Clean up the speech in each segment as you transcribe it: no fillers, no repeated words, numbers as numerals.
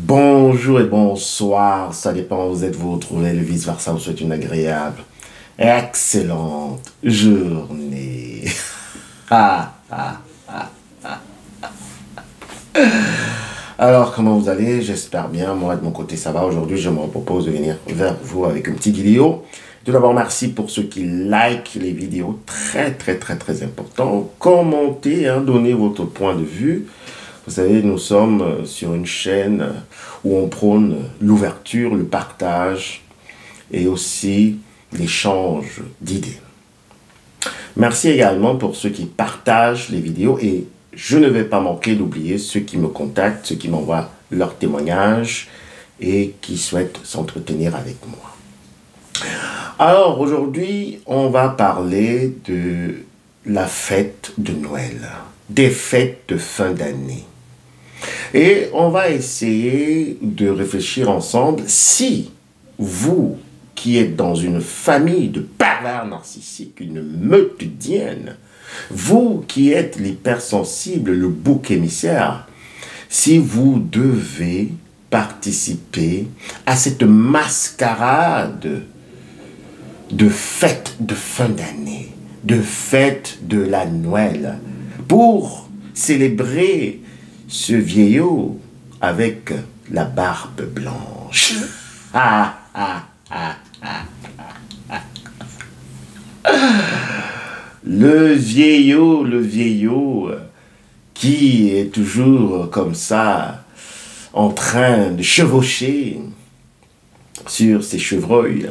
Bonjour et bonsoir, ça dépend où vous êtes, vous retrouvez le vice-versa, vous souhaite une agréable et excellente journée. Ah, ah, ah, ah. Alors, comment vous allez? J'espère bien, moi de mon côté ça va. Aujourd'hui, je me propose de venir vers vous avec une petite vidéo. Tout d'abord, merci pour ceux qui likent les vidéos, très important. Commentez, donnez votre point de vue. Vous savez, nous sommes sur une chaîne où on prône l'ouverture, le partage et aussi l'échange d'idées. Merci également pour ceux qui partagent les vidéos et je ne vais pas manquer d'oublier ceux qui me contactent, ceux qui m'envoient leurs témoignages et qui souhaitent s'entretenir avec moi. Alors aujourd'hui, on va parler de la fête de Noël, des fêtes de fin d'année. Et on va essayer de réfléchir ensemble si vous qui êtes dans une famille de pervers narcissiques, une meute d'hyènes, vous qui êtes l'hypersensible, le bouc émissaire, si vous devez participer à cette mascarade de fête de fin d'année, de fête de la Noël, pour célébrer ce vieillot avec la barbe blanche. Le vieillot qui est toujours comme ça, en train de chevaucher sur ses chevreuils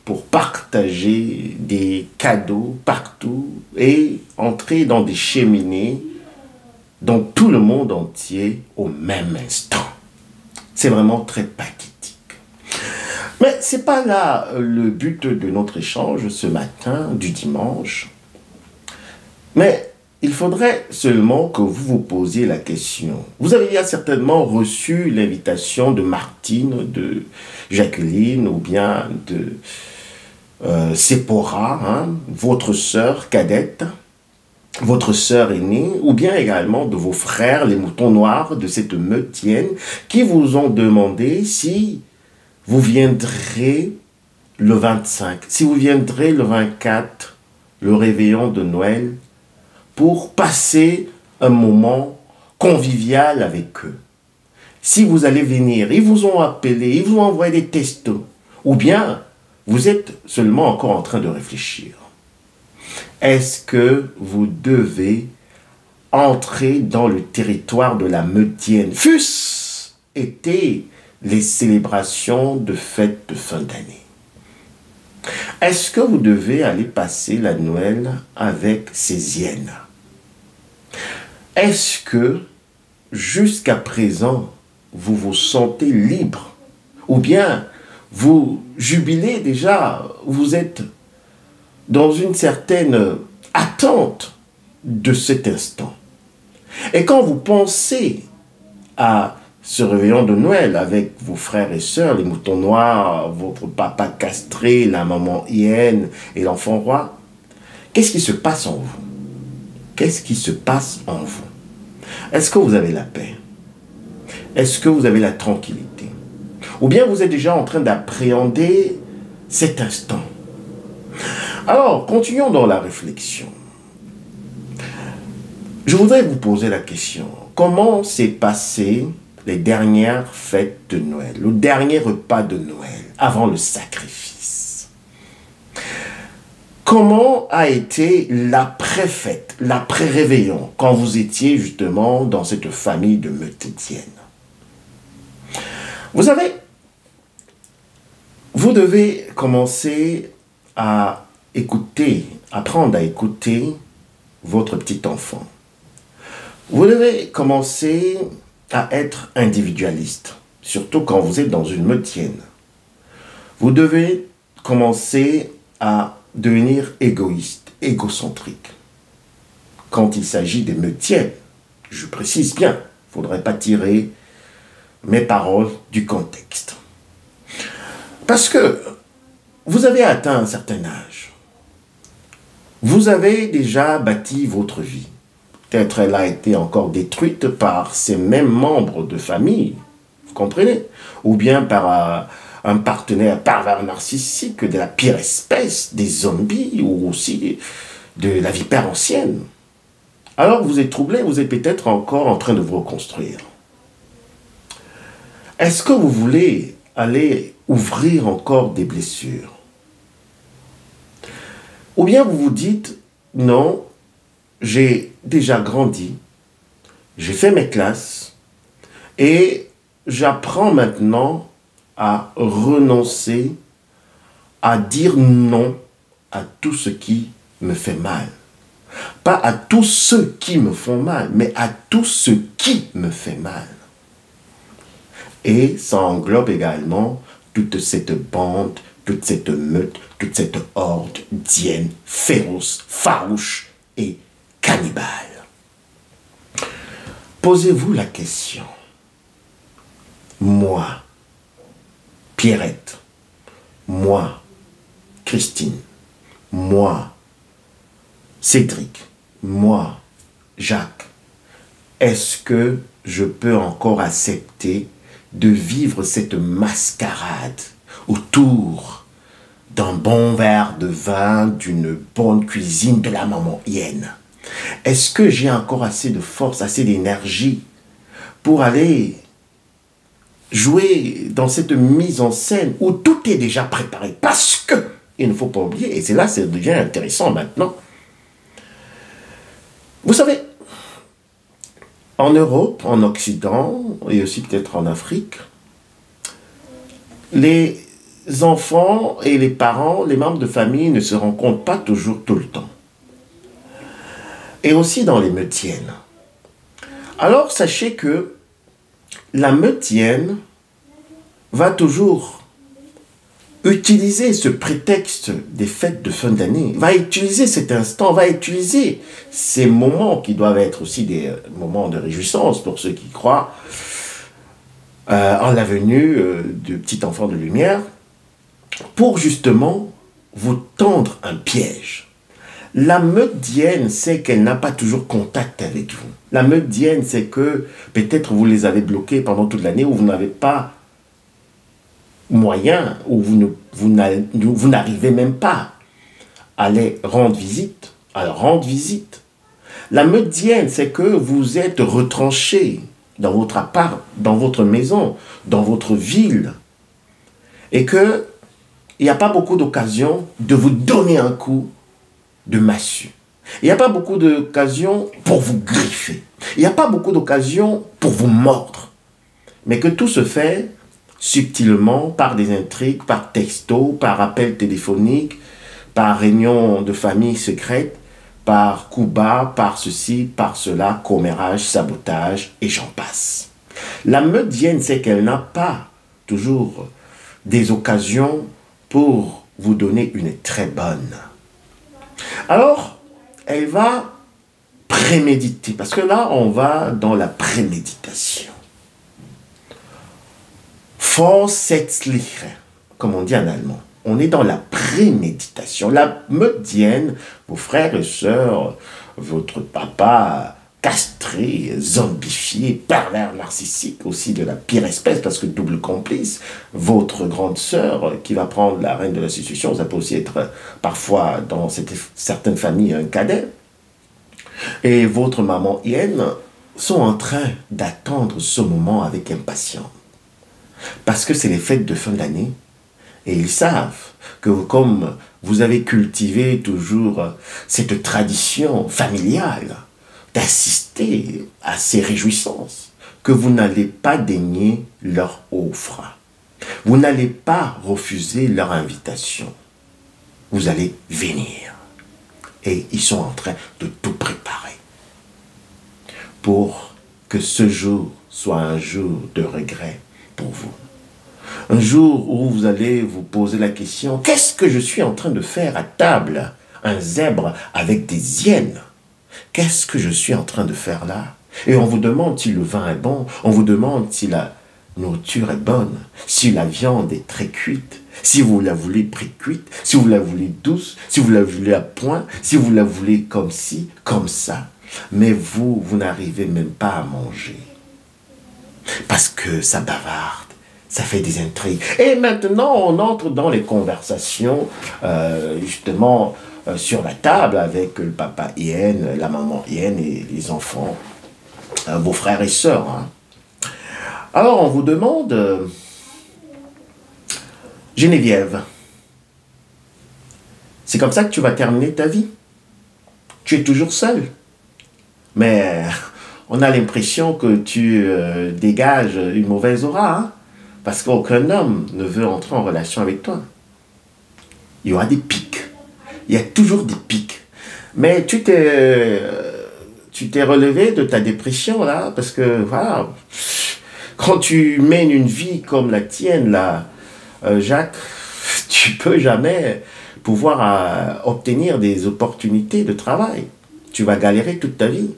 pour partager des cadeaux partout et entrer dans des cheminées dans tout le monde entier au même instant. C'est vraiment très pathétique. Mais ce n'est pas là le but de notre échange ce matin du dimanche. Mais il faudrait seulement que vous vous posiez la question. Vous avez bien certainement reçu l'invitation de Martine, de Jacqueline ou bien de Sephora, votre sœur cadette, votre sœur aînée, ou bien également de vos frères, les moutons noirs de cette meutienne, qui vous ont demandé si vous viendrez le 25, si vous viendrez le 24, le réveillon de Noël, pour passer un moment convivial avec eux. Si vous allez venir, ils vous ont appelé, ils vous ont envoyé des textos, ou bien vous êtes seulement encore en train de réfléchir. Est-ce que vous devez entrer dans le territoire de la meutienne? Fût-ce été les célébrations de fêtes de fin d'année. Est-ce que vous devez aller passer la Noël avec ces hyènes? Est-ce que jusqu'à présent, vous vous sentez libre? Ou bien vous jubilez déjà, vous êtes dans une certaine attente de cet instant. Et quand vous pensez à ce réveillon de Noël avec vos frères et sœurs, les moutons noirs, votre papa castré, la maman hyène et l'enfant roi, qu'est-ce qui se passe en vous? Qu'est-ce qui se passe en vous? Est-ce que vous avez la paix? Est-ce que vous avez la tranquillité? Ou bien vous êtes déjà en train d'appréhender cet instant? Alors, continuons dans la réflexion. Je voudrais vous poser la question. Comment s'est passé les dernières fêtes de Noël, le dernier repas de Noël, avant le sacrifice? Comment a été l'après-fête, l'après-réveillon, quand vous étiez justement dans cette famille de meutiennes? Vous savez, vous devez commencer à écouter, apprendre à écouter votre petit enfant. Vous devez commencer à être individualiste, surtout quand vous êtes dans une meutienne. Vous devez commencer à devenir égoïste, égocentrique. Quand il s'agit des meutiennes, je précise bien, il ne faudrait pas tirer mes paroles du contexte. Parce que vous avez atteint un certain âge. Vous avez déjà bâti votre vie. Peut-être elle a été encore détruite par ces mêmes membres de famille, Vous comprenez? Ou bien par un partenaire pervers narcissique de la pire espèce, des zombies ou aussi de la vipère ancienne. Alors vous êtes troublé, vous êtes peut-être encore en train de vous reconstruire. Est-ce que vous voulez aller ouvrir encore des blessures? Ou bien vous vous dites, non, j'ai déjà grandi, j'ai fait mes classes et j'apprends maintenant à renoncer, à dire non à tout ce qui me fait mal. Pas à tous ceux qui me font mal, mais à tout ce qui me fait mal. Et ça englobe également toute cette bande, toute cette meute, toute cette horde d'hyènes féroces, farouches et cannibales. Posez-vous la question. Moi, Pierrette, moi, Christine, moi, Cédric, moi, Jacques, est-ce que je peux encore accepter de vivre cette mascarade autour d'un bon verre de vin, d'une bonne cuisine de la maman hyène? Est-ce que j'ai encore assez de force, assez d'énergie pour aller jouer dans cette mise en scène où tout est déjà préparé? Parce que, il ne faut pas oublier, et c'est là que ça devient intéressant maintenant. Vous savez, en Europe, en Occident, et aussi peut-être en Afrique, les enfants et les parents, les membres de famille ne se rencontrent pas toujours tout le temps. Et aussi dans les meutiennes. Alors, sachez que la meutienne va toujours utiliser ce prétexte des fêtes de fin d'année, va utiliser cet instant, va utiliser ces moments qui doivent être aussi des moments de réjouissance pour ceux qui croient en la venue du petit enfant de lumière, pour justement vous tendre un piège. La meutienne sait qu'elle n'a pas toujours contact avec vous. La meutienne sait que peut-être vous les avez bloqués pendant toute l'année ou vous n'avez pas moyen, ou vous n'arrivez même pas à les rendre visite, à leur rendre visite. La meutienne, c'est que vous êtes retranché dans votre appart, dans votre maison, dans votre ville, et que il n'y a pas beaucoup d'occasions de vous donner un coup de massue. Il n'y a pas beaucoup d'occasions pour vous griffer. Il n'y a pas beaucoup d'occasions pour vous mordre. Mais que tout se fait subtilement, par des intrigues, par texto, par appel téléphonique, par réunion de famille secrète, par coup bas, par ceci, par cela, commérage, sabotage, et j'en passe. La meutienne sait qu'elle n'a pas toujours des occasions pour vous donner une très bonne. Alors, elle va préméditer, parce que là, on va dans la préméditation. Vorsätzliche, comme on dit en allemand. On est dans la préméditation. La meutienne, vos frères et sœurs, votre papa castré, zombifié, pervers narcissique, aussi de la pire espèce, parce que double complice, votre grande sœur qui va prendre la reine de l'institution, ça peut aussi être parfois dans certaines familles un cadet, et votre maman hyène sont en train d'attendre ce moment avec impatience. Parce que c'est les fêtes de fin d'année et ils savent que comme vous avez cultivé toujours cette tradition familiale d'assister à ces réjouissances, que vous n'allez pas dénier leur offre. Vous n'allez pas refuser leur invitation. Vous allez venir. Et ils sont en train de tout préparer pour que ce jour soit un jour de regret pour vous. Un jour où vous allez vous poser la question, qu'est-ce que je suis en train de faire à table? Un zèbre avec des hyènes. Qu'est-ce que je suis en train de faire là? Et on vous demande si le vin est bon, on vous demande si la nourriture est bonne, si la viande est très cuite, si vous la voulez pré-cuite, si vous la voulez douce, si vous la voulez à point, si vous la voulez comme ci, comme ça. Mais vous n'arrivez même pas à manger. Parce que ça bavarde, ça fait des intrigues. Et maintenant, on entre dans les conversations, justement, sur la table avec le papa Ian, la maman Ian et les enfants, vos frères et sœurs. Hein. Alors, on vous demande, Geneviève, c'est comme ça que tu vas terminer ta vie. Tu es toujours seule. Mais on a l'impression que tu dégages une mauvaise aura, hein, parce qu'aucun homme ne veut entrer en relation avec toi. Il y aura des pics. Il y a toujours des pics. Mais tu t'es relevé de ta dépression, là, parce que, voilà, quand tu mènes une vie comme la tienne, là, Jacques, tu peux jamais pouvoir obtenir des opportunités de travail. Tu vas galérer toute ta vie.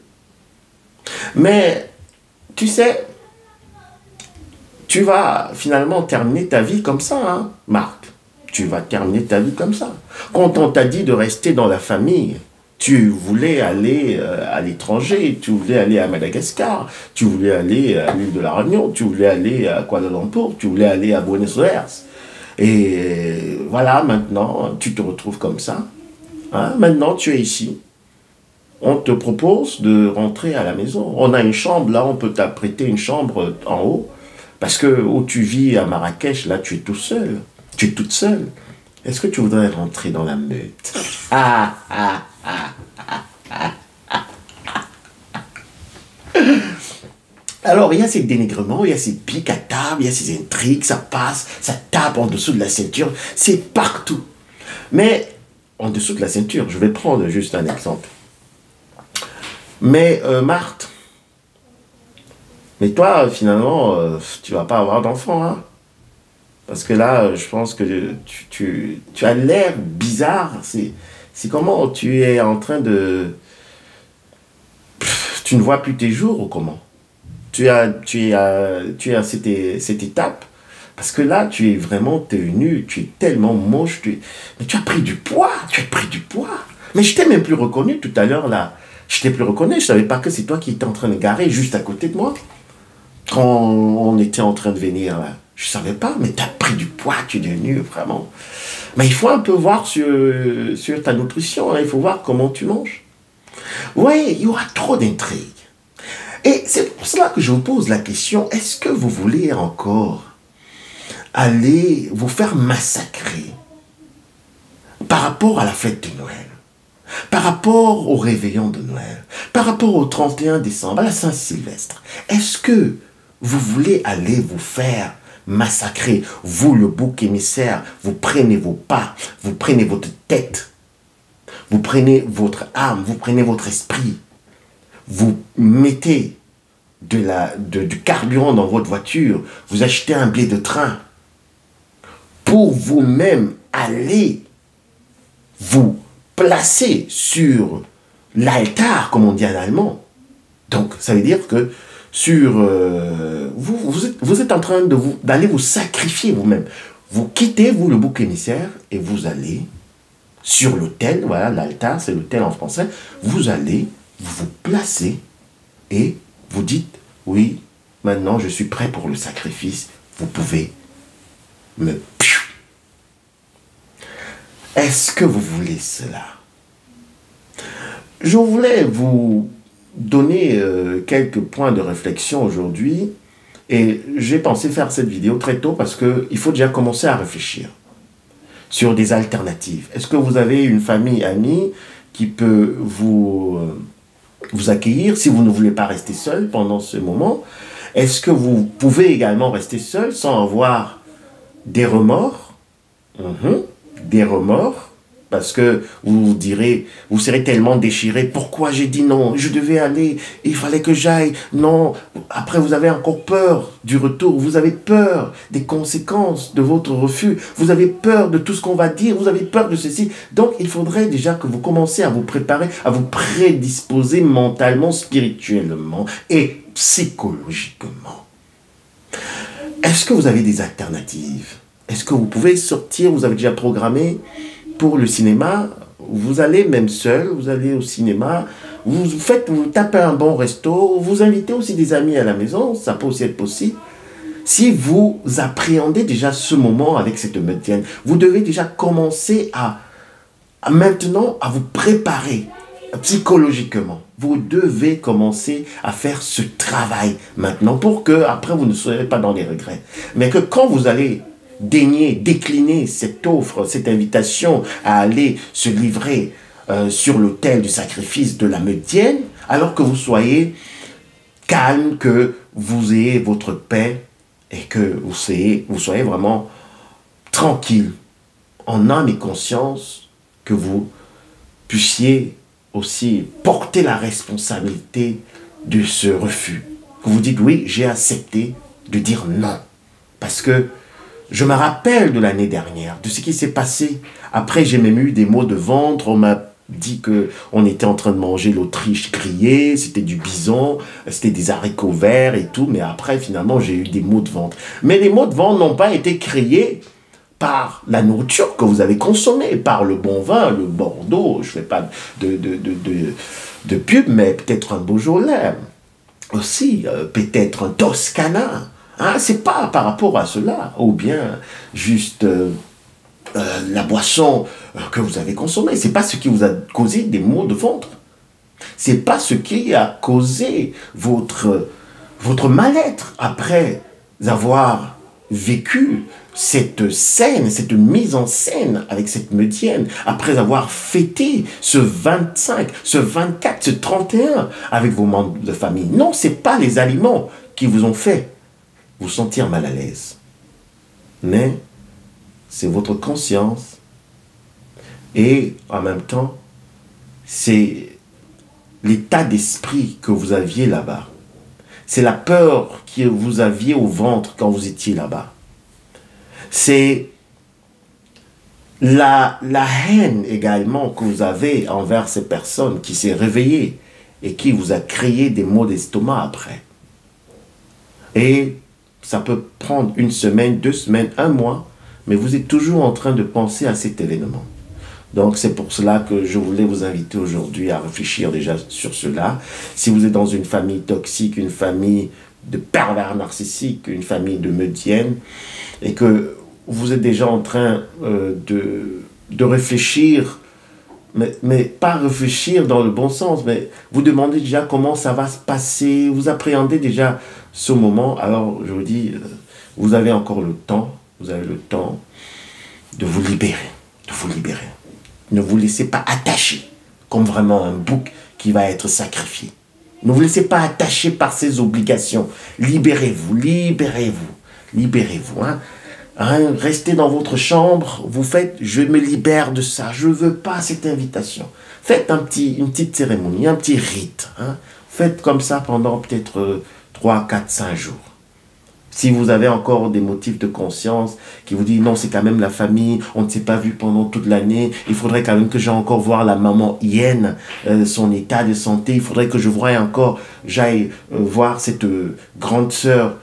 Mais, tu sais, tu vas finalement terminer ta vie comme ça, hein, Marc. Tu vas terminer ta vie comme ça. Quand on t'a dit de rester dans la famille, tu voulais aller à l'étranger, tu voulais aller à Madagascar, tu voulais aller à l'île de la Réunion, tu voulais aller à Kuala Lumpur, tu voulais aller à Buenos Aires. Et voilà, maintenant, tu te retrouves comme ça. Hein? Maintenant, tu es ici. On te propose de rentrer à la maison. On a une chambre, là, on peut t'apprêter une chambre en haut. Parce que où tu vis à Marrakech, là, tu es tout seul. Tu es toute seule. Est-ce que tu voudrais rentrer dans la meute? Alors, il y a ces dénigrements, il y a ces pics à table, il y a ces intrigues, ça passe, ça tape en dessous de la ceinture, c'est partout. Mais, en dessous de la ceinture, je vais prendre juste un exemple. Mais, Marthe, mais toi, finalement, tu vas pas avoir d'enfant, hein? Parce que là, je pense que tu as l'air bizarre. C'est comment tu es en train de... Tu ne vois plus tes jours ou comment? Tu as cette étape. Parce que là, tu es vraiment tenu, tu es tellement moche. Mais tu as pris du poids, tu as pris du poids. Mais je t'ai même plus reconnu tout à l'heure là. Je t'ai plus reconnu, je savais pas que c'est toi qui étais en train de garer juste à côté de moi. Quand on était en train de venir là. Je savais pas, mais tu as pris du poids, tu es devenu vraiment... Mais il faut un peu voir sur ta nutrition, hein, il faut voir comment tu manges. Oui, il y aura trop d'intrigues. Et c'est pour cela que je vous pose la question, est-ce que vous voulez encore aller vous faire massacrer par rapport à la fête de Noël, par rapport au réveillon de Noël, par rapport au 31 décembre, à la Saint-Sylvestre? Est-ce que vous voulez aller vous faire massacrer, vous le bouc émissaire, vous prenez vos pas, vous prenez votre tête, vous prenez votre âme, vous prenez votre esprit, vous mettez du carburant dans votre voiture, vous achetez un billet de train pour vous-même aller vous placer sur l'altar, comme on dit en allemand. Donc, ça veut dire que vous êtes en train d'aller vous sacrifier vous-même. Vous quittez, vous, le bouc émissaire, et vous allez sur l'autel, voilà, l'altar, c'est l'autel en français, vous allez vous placer et vous dites, oui, maintenant je suis prêt pour le sacrifice, vous pouvez me... Est-ce que vous voulez cela? Je voulais vous donner quelques points de réflexion aujourd'hui et j'ai pensé faire cette vidéo très tôt parce qu'il faut déjà commencer à réfléchir sur des alternatives. Est-ce que vous avez une famille, amie qui peut vous accueillir si vous ne voulez pas rester seul pendant ce moment? Est-ce que vous pouvez également rester seul sans avoir des remords? Des remords, parce que vous direz, vous serez tellement déchiré, pourquoi j'ai dit non, je devais aller, il fallait que j'aille, non, après vous avez encore peur du retour, vous avez peur des conséquences de votre refus, vous avez peur de tout ce qu'on va dire, vous avez peur de ceci, donc il faudrait déjà que vous commenciez à vous préparer, à vous prédisposer mentalement, spirituellement et psychologiquement. Est-ce que vous avez des alternatives? Est-ce que vous pouvez sortir, vous avez déjà programmé pour le cinéma? Vous allez même seul, vous allez au cinéma, vous tapez un bon resto, vous invitez aussi des amis à la maison, ça peut aussi être possible. Si vous appréhendez déjà ce moment avec cette médienne, vous devez déjà commencer maintenant à vous préparer psychologiquement. Vous devez commencer à faire ce travail maintenant pour que après vous ne soyez pas dans les regrets. Mais que quand vous allez décliner cette offre, cette invitation à aller se livrer sur l'autel du sacrifice de la médienne, alors que vous soyez calme, que vous ayez votre paix, et que vous soyez vraiment tranquille, en âme et conscience, que vous puissiez aussi porter la responsabilité de ce refus. Que vous dites, oui, j'ai accepté de dire non. Parce que je me rappelle de l'année dernière, de ce qui s'est passé. Après, j'ai même eu des maux de ventre, on m'a dit qu'on était en train de manger l'Autriche grillée, c'était du bison, c'était des haricots verts et tout, mais après, finalement, j'ai eu des maux de ventre. Mais les maux de ventre n'ont pas été créés par la nourriture que vous avez consommée, par le bon vin, le Bordeaux, je ne fais pas de pub, mais peut-être un Beaujolais, aussi, peut-être un Toscana. Hein, c'est pas par rapport à cela, ou bien juste... la boisson que vous avez consommée, c'est pas ce qui vous a causé des maux de ventre. C'est pas ce qui a causé votre mal-être après avoir vécu cette scène, cette mise en scène avec cette médienne, après avoir fêté ce 25, ce 24, ce 31 avec vos membres de famille. Non, c'est pas les aliments qui vous ont fait vous sentir mal à l'aise. Mais c'est votre conscience et en même temps, c'est l'état d'esprit que vous aviez là-bas. C'est la peur que vous aviez au ventre quand vous étiez là-bas. C'est la haine également que vous avez envers ces personnes qui s'est réveillée et qui vous a créé des maux d'estomac après. Et ça peut prendre 1 semaine, 2 semaines, 1 mois, mais vous êtes toujours en train de penser à cet événement. Donc c'est pour cela que je voulais vous inviter aujourd'hui à réfléchir déjà sur cela. Si vous êtes dans une famille toxique, une famille de pervers narcissiques, une famille de médiennes, et que vous êtes déjà en train de réfléchir, mais pas réfléchir dans le bon sens, mais vous demandez déjà comment ça va se passer, vous appréhendez déjà ce moment, alors je vous dis, vous avez encore le temps. Vous avez le temps de vous libérer, Ne vous laissez pas attacher comme vraiment un bouc qui va être sacrifié. Ne vous laissez pas attacher par ses obligations. Libérez-vous. Hein. Restez dans votre chambre, vous faites, je me libère de ça, je ne veux pas cette invitation. Faites une petite cérémonie, un petit rite. Hein. Faites comme ça pendant peut-être 3, 4, 5 jours. Si vous avez encore des motifs de conscience qui vous disent non, c'est quand même la famille, on ne s'est pas vu pendant toute l'année, il faudrait quand même que j'aille encore voir la maman Hyène, son état de santé, il faudrait que j'aille voir cette grande sœur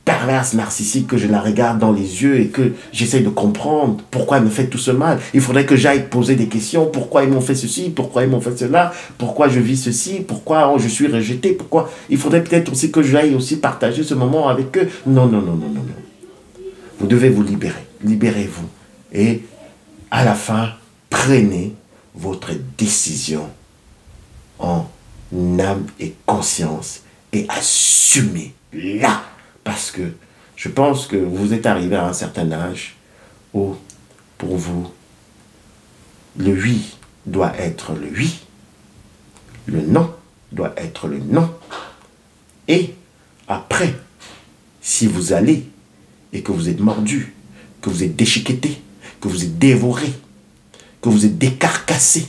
perverse narcissique, que je la regarde dans les yeux et que j'essaie de comprendre pourquoi elle me fait tout ce mal. Il faudrait que j'aille poser des questions, pourquoi ils m'ont fait ceci, pourquoi ils m'ont fait cela, pourquoi je vis ceci, pourquoi je suis rejeté, pourquoi... Il faudrait peut-être aussi que j'aille aussi partager ce moment avec eux. Non. Vous devez vous libérer. Libérez-vous. Et à la fin, prenez votre décision en âme et conscience et assumez-la. Parce que je pense que vous êtes arrivé à un certain âge où, pour vous, le oui doit être le oui, le non doit être le non. Et après, si vous allez et que vous êtes mordu, que vous êtes déchiqueté, que vous êtes dévoré, que vous êtes décarcassé,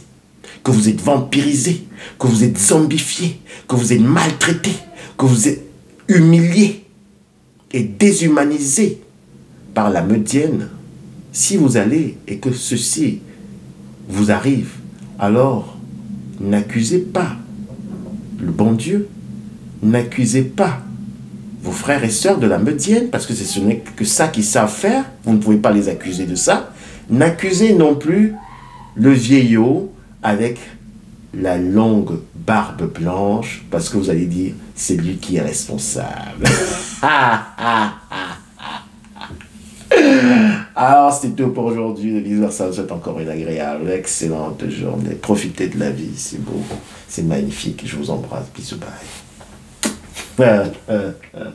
que vous êtes vampirisé, que vous êtes zombifié, que vous êtes maltraité, que vous êtes humilié, et déshumanisé par la médienne, si vous allez et que ceci vous arrive, alors n'accusez pas le bon Dieu, n'accusez pas vos frères et sœurs de la médienne, parce que ce n'est que ça qu'ils savent faire, vous ne pouvez pas les accuser de ça. N'accusez non plus le vieillot avec la longue barbe blanche, parce que vous allez dire, c'est lui qui est responsable. Alors, c'est tout pour aujourd'hui. Ça vous souhaite encore une agréable, excellente journée. Profitez de la vie, c'est beau, c'est magnifique. Je vous embrasse. Bisous, bye.